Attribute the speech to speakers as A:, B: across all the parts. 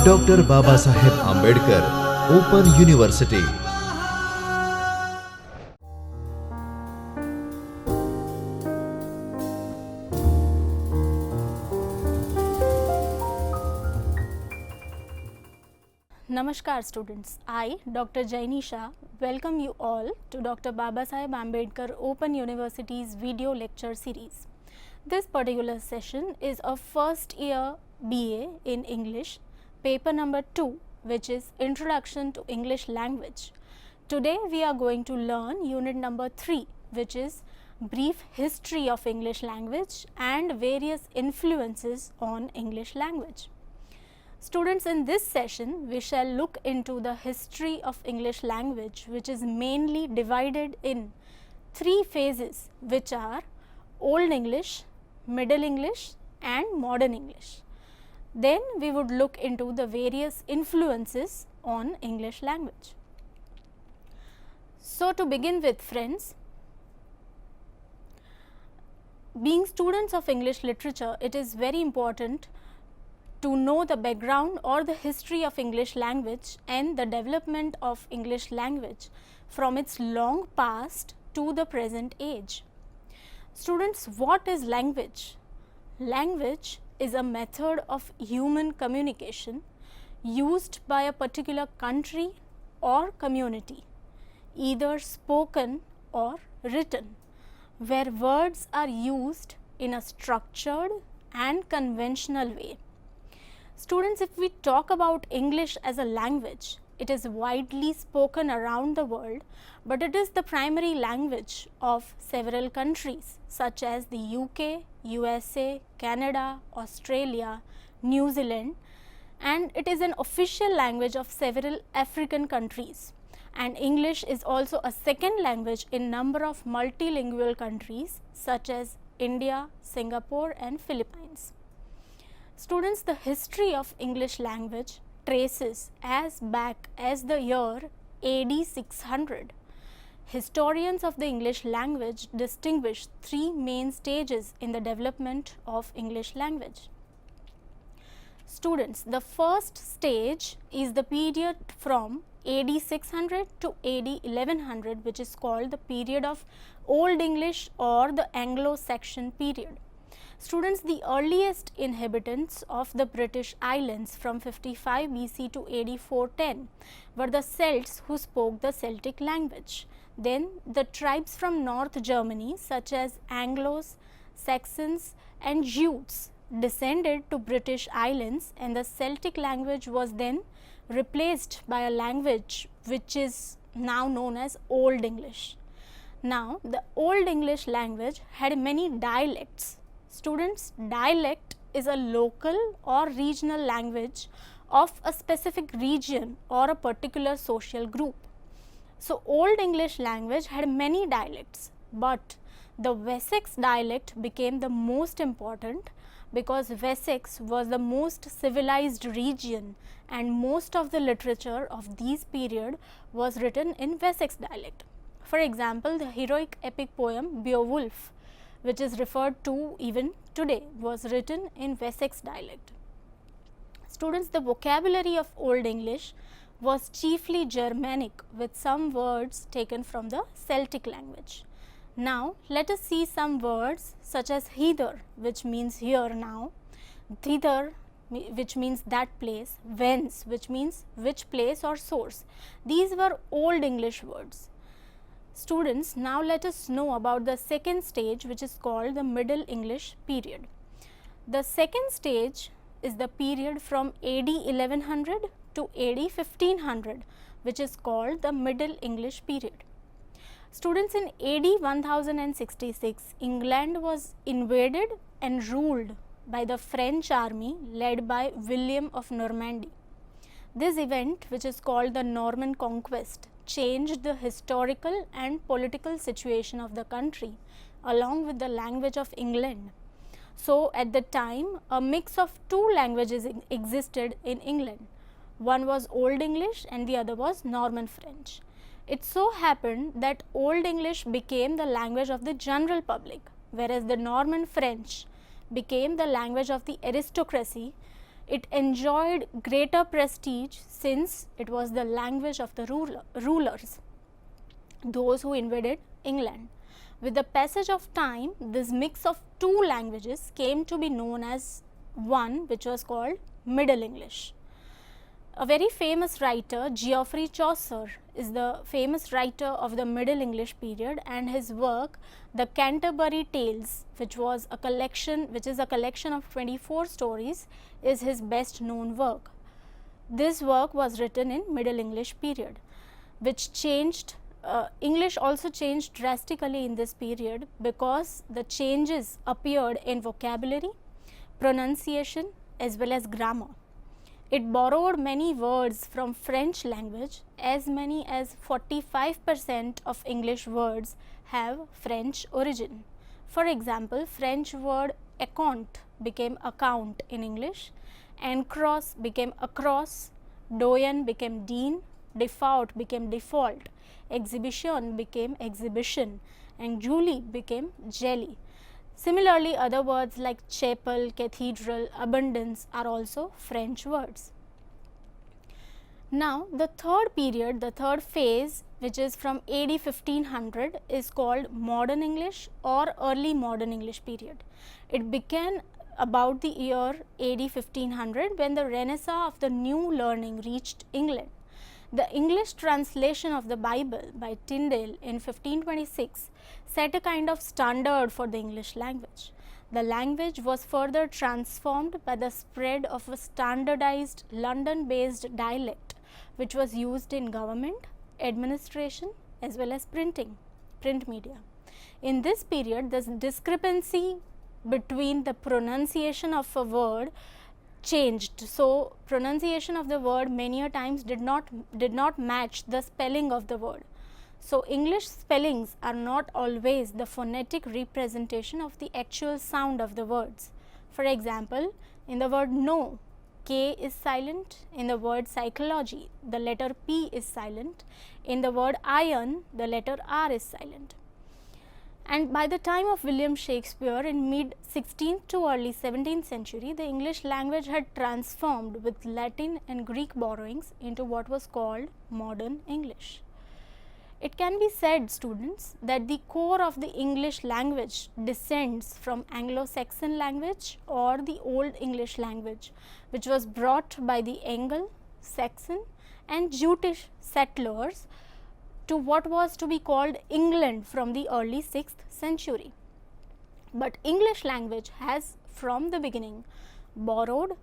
A: Doctor Baba Saheb Ambedkar open university.
B: Namaskar students, I Dr. Jainisha welcome you all to Dr. Baba Saheb Ambedkar Open University's video lecture series. This particular session is a first year BA in English, paper number 2, which is Introduction to English Language. Today we are going to learn unit number 3, which is Brief History of English Language and various influences on English language. Students, in this session we shall look into the history of English language, which is mainly divided in 3 phases, which are Old English, Middle English and Modern English. Then we would look into the various influences on English language. So, to begin with, friends, being students of English literature, it is very important to know the background or the history of English language and the development of English language from its long past to the present age. Students, what is language? Language is a method of human communication used by a particular country or community, either spoken or written, where words are used in a structured and conventional way. Students, if we talk about English as a language, it is widely spoken around the world, but it is the primary language of several countries such as the UK, USA, Canada, Australia, New Zealand, and it is an official language of several African countries. And English is also a second language in number of multilingual countries such as India, Singapore and Philippines. Students, the history of English language traces as back as the year AD 600. Historians of the English language distinguish 3 main stages in the development of English language. Students, the first stage is the period from AD 600 to AD 1100, which is called the period of Old English or the Anglo-Saxon period. Students, the earliest inhabitants of the British Islands from 55 BC to AD 410 were the Celts who spoke the Celtic language. Then the tribes from North Germany such as Anglos, Saxons and Jutes descended to British Islands, and the Celtic language was then replaced by a language which is now known as Old English. Now, the Old English language had many dialects. Students, dialect is a local or regional language of a specific region or a particular social group. So, Old English language had many dialects, but the Wessex dialect became the most important because Wessex was the most civilized region and most of the literature of this period was written in Wessex dialect. For example, the heroic epic poem Beowulf, which is referred to even today, was written in Wessex dialect. Students, the vocabulary of Old English was chiefly Germanic with some words taken from the Celtic language. Now, let us see some words such as hither, which means here now, thither, which means that place, whence, which means which place or source. These were Old English words. Students, now let us know about the second stage, which is called the Middle English period. The second stage is the period from AD 1100 to AD 1500, which is called the Middle English period. Students, in AD 1066, England was invaded and ruled by the French army led by William of Normandy. This event, which is called the Norman Conquest, changed the historical and political situation of the country along with the language of England. So, at the time, a mix of 2 languages existed in England. One was Old English and the other was Norman French. It so happened that Old English became the language of the general public, whereas the Norman French became the language of the aristocracy. It enjoyed greater prestige since it was the language of the rulers, those who invaded England. With the passage of time, this mix of two languages came to be known as one, which was called Middle English. A very famous writer, Geoffrey Chaucer, is the famous writer of the Middle English period, and his work, The Canterbury Tales, which is a collection of 24 stories, is his best known work. This work was written in Middle English period, which changed English also changed drastically in this period because the changes appeared in vocabulary, pronunciation as well as grammar. It borrowed many words from French language. As many as 45% of English words have French origin. For example, French word account became account in English, encross became across, doyen became dean, default became default, exhibition became exhibition, and Julie became jelly. Similarly, other words like chapel, cathedral, abundance are also French words. Now, the third period, the third phase, which is from AD 1500, is called Modern English or Early Modern English period. It began about the year AD 1500 when the renaissance of the new learning reached England. The English translation of the Bible by Tyndale in 1526 set a kind of standard for the English language. The language was further transformed by the spread of a standardized London-based dialect, which was used in government, administration as well as print media. In this period, the discrepancy between the pronunciation of a word changed. So, pronunciation of the word many a times did not match the spelling of the word. So, English spellings are not always the phonetic representation of the actual sound of the words. For example, in the word no, K is silent. In the word psychology, the letter P is silent. In the word iron, the letter R is silent. And by the time of William Shakespeare in mid 16th to early 17th century, the English language had transformed with Latin and Greek borrowings into what was called modern English. It can be said, students, that the core of the English language descends from Anglo-Saxon language or the Old English language, which was brought by the Anglo-Saxon and Jutish settlers to what was to be called England from the early 6th century. But English language has from the beginning borrowed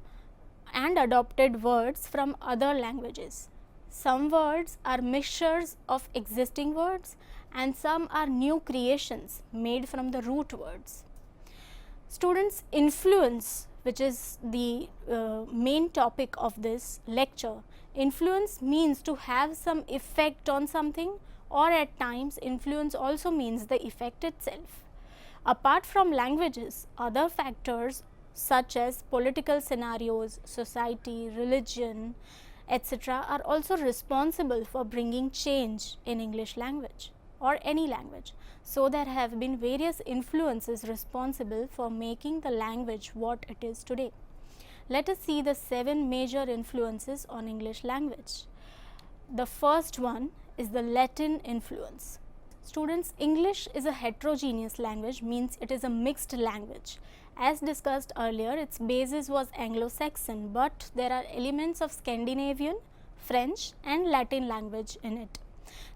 B: and adopted words from other languages. Some words are mixtures of existing words and some are new creations made from the root words. Students, influence, which is the main topic of this lecture, influence means to have some effect on something, or at times influence also means the effect itself. Apart from languages, other factors such as political scenarios, society, religion, etc. are also responsible for bringing change in English language or any language. So, there have been various influences responsible for making the language what it is today. Let us see the 7 major influences on English language. The first one is the Latin influence. Students, English is a heterogeneous language, means it is a mixed language. As discussed earlier, its basis was Anglo-Saxon, but there are elements of Scandinavian, French and Latin language in it.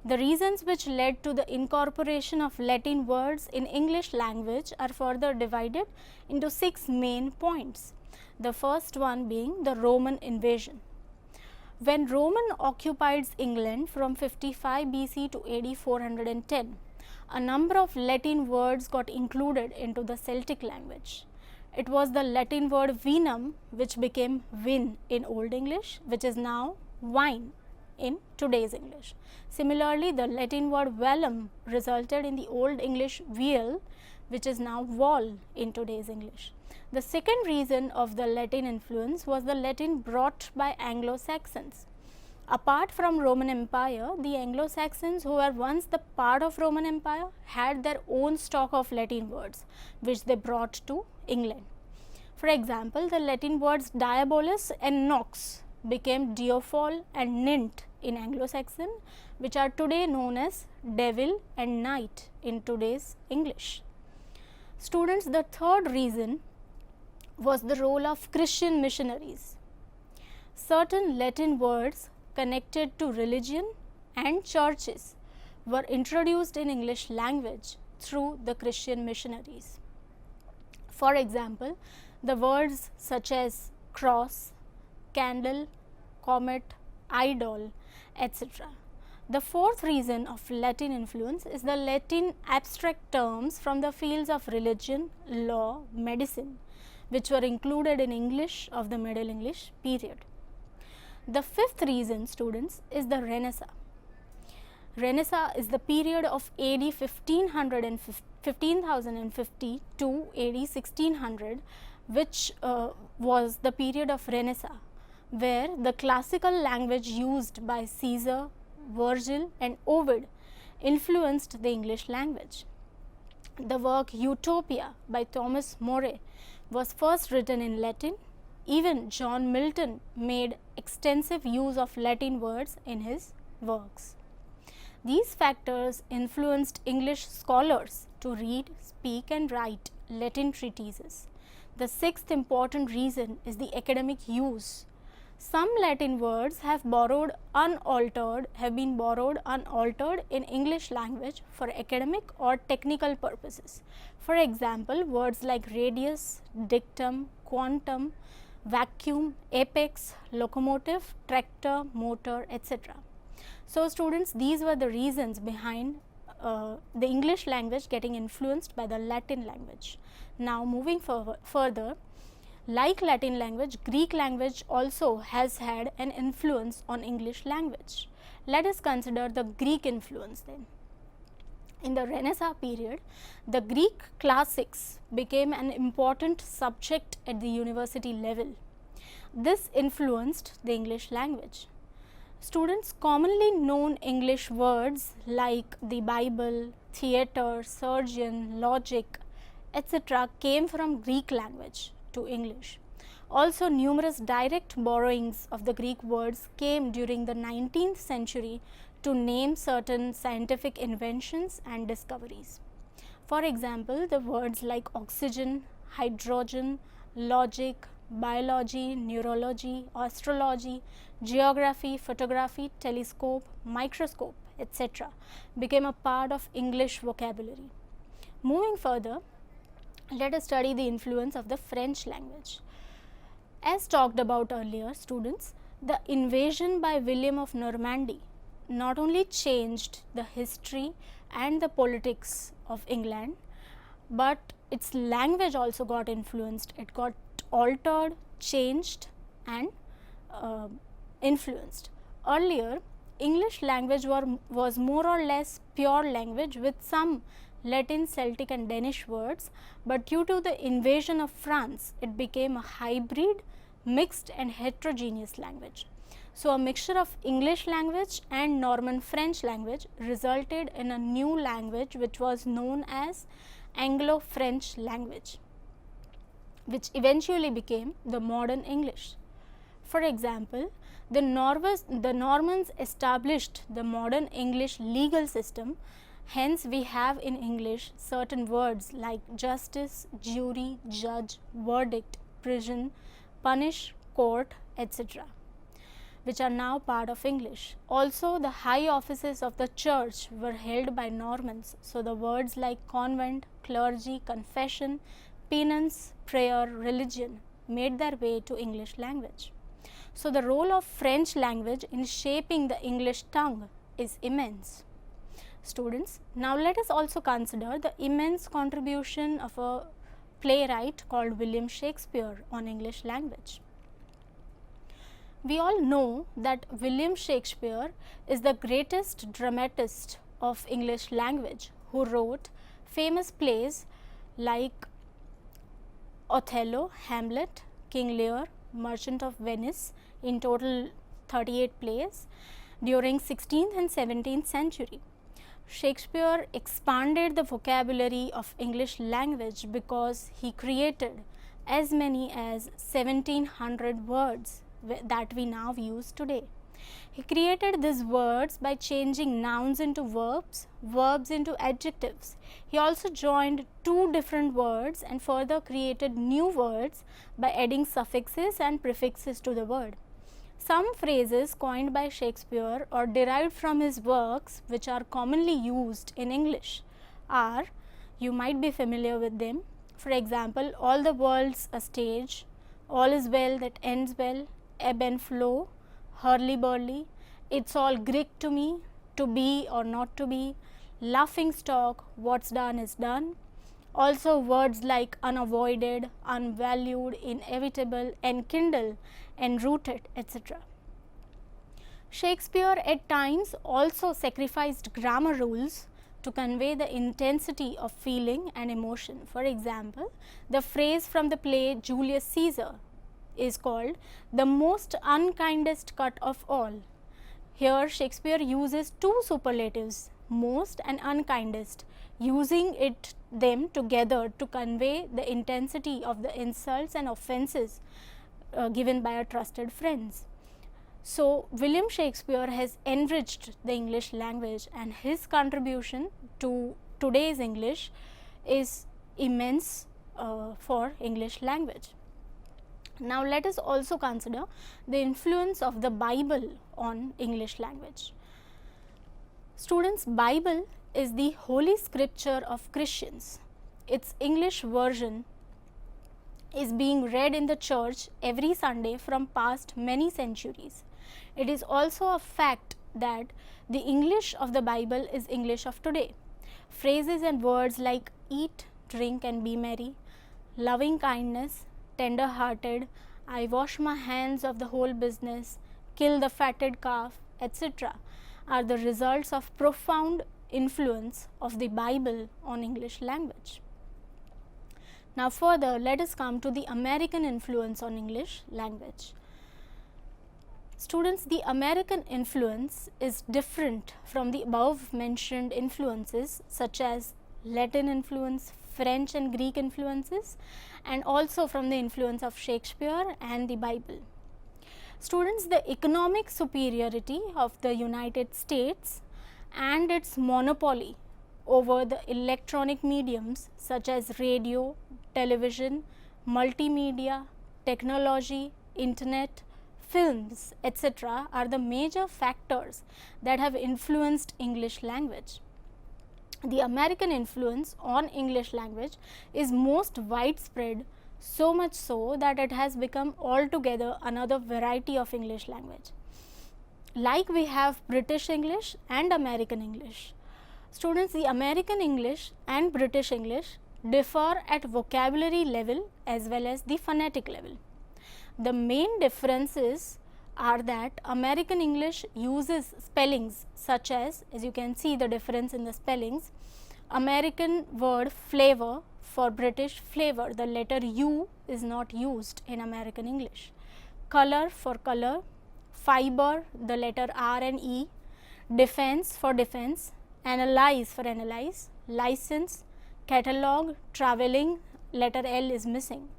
B: The reasons which led to the incorporation of Latin words in English language are further divided into 6 main points. The first one being the Roman invasion. When Roman occupied England from 55 BC to AD 410, a number of Latin words got included into the Celtic language. It was the Latin word vinum which became vin in Old English, which is now wine in today's English. Similarly, the Latin word vellum resulted in the Old English viol, which is now wall in today's English. The second reason of the Latin influence was the Latin brought by Anglo-Saxons. Apart from Roman Empire, the Anglo-Saxons, who were once the part of Roman Empire, had their own stock of Latin words which they brought to England. For example, the Latin words diabolus and nox became diaphol and nint in Anglo-Saxon, which are today known as devil and night in today's English. Students, the third reason was the role of Christian missionaries. Certain Latin words connected to religion and churches were introduced in English language through the Christian missionaries. For example, the words such as cross, candle, comet, idol, etc. The fourth reason of Latin influence is the Latin abstract terms from the fields of religion, law, medicine, which were included in English of the Middle English period. The fifth reason, students, is the Renaissance. Renaissance is the period of AD 1550 to AD 1600, which was the period of Renaissance, where the classical language used by Caesar, Virgil and Ovid influenced the English language. The work Utopia by Thomas More was first written in Latin. Even John Milton made extensive use of Latin words in his works. These factors influenced English scholars to read, speak and write Latin treatises. The sixth important reason is the academic use. Some Latin words have been borrowed unaltered in English language for academic or technical purposes. For example, words like radius, dictum, quantum, vacuum, apex, locomotive, tractor, motor, etc. So, students, these were the reasons behind the English language getting influenced by the Latin language. Now, moving further, like Latin language, Greek language also has had an influence on English language. Let us consider the Greek influence then. In the Renaissance period, the Greek classics became an important subject at the university level. This influenced the English language. Students, commonly known English words like the Bible, theatre, surgeon, logic, etc. came from Greek language to English. Also, numerous direct borrowings of the Greek words came during the 19th century to name certain scientific inventions and discoveries. For example, the words like oxygen, hydrogen, logic, biology, neurology, astrology, geography, photography, telescope, microscope, etc. became a part of English vocabulary. Moving further, let us study the influence of the French language. As talked about earlier, students, the invasion by William of Normandy not only changed the history and the politics of England, but its language also got influenced. It got altered, changed and influenced. Earlier, English language was more or less pure language with some Latin, Celtic and Danish words, but due to the invasion of France, it became a hybrid, mixed and heterogeneous language. So, a mixture of English language and Norman French language resulted in a new language which was known as Anglo-French language, which eventually became the modern English. For example, the Normans established the modern English legal system. Hence, we have in English certain words like justice, jury, judge, verdict, prison, punish, court, etc., which are now part of English. Also, the high offices of the church were held by Normans. So, the words like convent, clergy, confession, penance, prayer, religion made their way to English language. So, the role of French language in shaping the English tongue is immense. Students, now let us also consider the immense contribution of a playwright called William Shakespeare on English language. We all know that William Shakespeare is the greatest dramatist of English language, who wrote famous plays like Othello, Hamlet, King Lear, Merchant of Venice, in total 38 plays during 16th and 17th century. Shakespeare expanded the vocabulary of English language because he created as many as 1700 words that we now use today. He created these words by changing nouns into verbs, verbs into adjectives. He also joined two different words and further created new words by adding suffixes and prefixes to the word. Some phrases coined by Shakespeare or derived from his works, which are commonly used in English, are, you might be familiar with them. For example, all the world's a stage, all is well that ends well, ebb and flow, hurly-burly, it's all Greek to me, to be or not to be, laughing stock, what's done is done. Also words like unavoided, unvalued, inevitable, enkindle, enrooted, etc. Shakespeare at times also sacrificed grammar rules to convey the intensity of feeling and emotion. For example, the phrase from the play Julius Caesar is called the most unkindest cut of all. Here Shakespeare uses two superlatives, most and unkindest, using them together to convey the intensity of the insults and offences given by our trusted friends. So, William Shakespeare has enriched the English language, and his contribution to today's English is immense for English language. Now, let us also consider the influence of the Bible on English language. Students, Bible is the holy scripture of Christians. Its English version is being read in the church every Sunday from past many centuries. It is also a fact that the English of the Bible is English of today. Phrases and words like eat, drink and be merry, loving kindness, tender hearted, I wash my hands of the whole business, kill the fatted calf, etc. are the results of profound influence of the Bible on English language. Now further, let us come to the American influence on English language. Students, the American influence is different from the above mentioned influences such as Latin influence, French and Greek influences, and also from the influence of Shakespeare and the Bible. Students, the economic superiority of the United States and its monopoly over the electronic mediums such as radio, television, multimedia, technology, internet, films, etc. are the major factors that have influenced English language. The American influence on English language is most widespread, so much so that it has become altogether another variety of English language. Like we have British English and American English. Students, the American English and British English differ at vocabulary level as well as the phonetic level. The main differences are that American English uses spellings such as you can see the difference in the spellings. American word flavor for British flavor, the letter U is not used in American English. Color for color, fiber, the letter R and E, defense for defense, analyze for analyze, license, catalog, traveling, letter L is missing.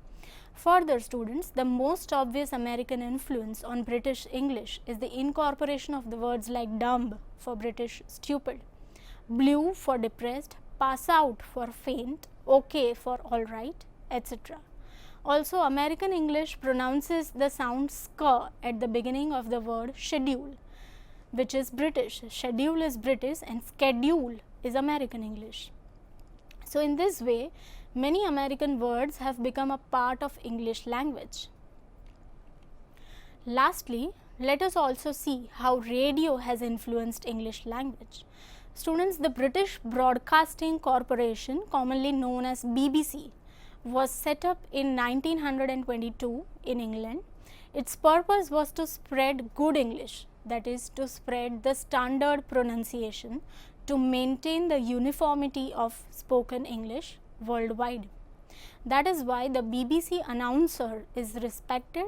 B: Further, students, the most obvious American influence on British English is the incorporation of the words like dumb for British stupid, blue for depressed, pass out for faint, okay for all right, etc. Also, American English pronounces the sound sk at the beginning of the word schedule, which is British. Schedule is British and schedule is American English. So, in this way, many American words have become a part of English language. Lastly, let us also see how radio has influenced English language. Students, the British Broadcasting Corporation, commonly known as BBC, was set up in 1922 in England. Its purpose was to spread good English, that is to spread the standard pronunciation to maintain the uniformity of spoken English worldwide. That is why the BBC announcer is respected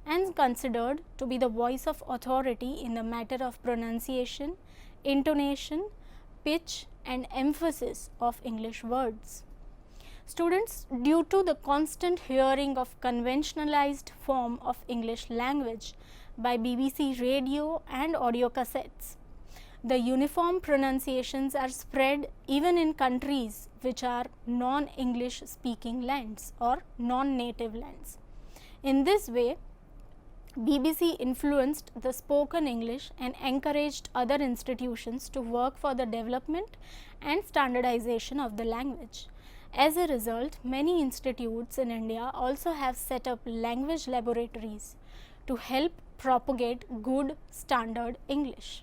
B: and considered to be the voice of authority in the matter of pronunciation, intonation, pitch and emphasis of English words. Students, due to the constant hearing of conventionalized form of English language by BBC radio and audio cassettes, the uniform pronunciations are spread even in countries which are non-English speaking lands or non-native lands. In this way, BBC influenced the spoken English and encouraged other institutions to work for the development and standardization of the language. As a result, many institutes in India also have set up language laboratories to help propagate good standard English.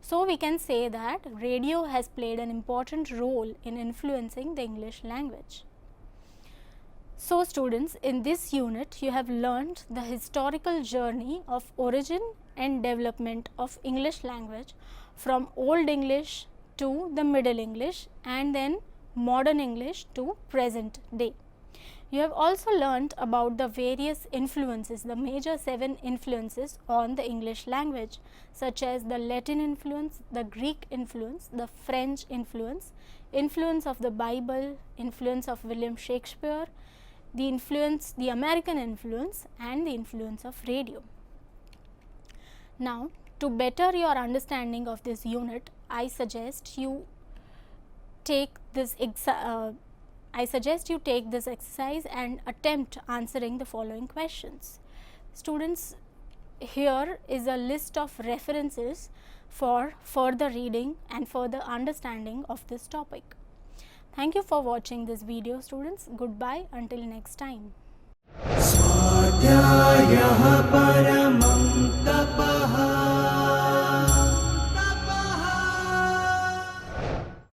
B: So, we can say that radio has played an important role in influencing the English language. So, students, in this unit you have learnt the historical journey of origin and development of English language from Old English to the Middle English and then Modern English to present day. You have also learnt about the various influences, the major 7 influences on the English language, such as the Latin influence, the Greek influence, the French influence, influence of the Bible, influence of William Shakespeare, the American influence and the influence of radio. Now, to better your understanding of this unit, I suggest you take this exercise and attempt answering the following questions. Students, here is a list of references for further reading and further understanding of this topic. Thank you for watching this video, students. Goodbye until next time.
C: स्वाध्यायः परमं तप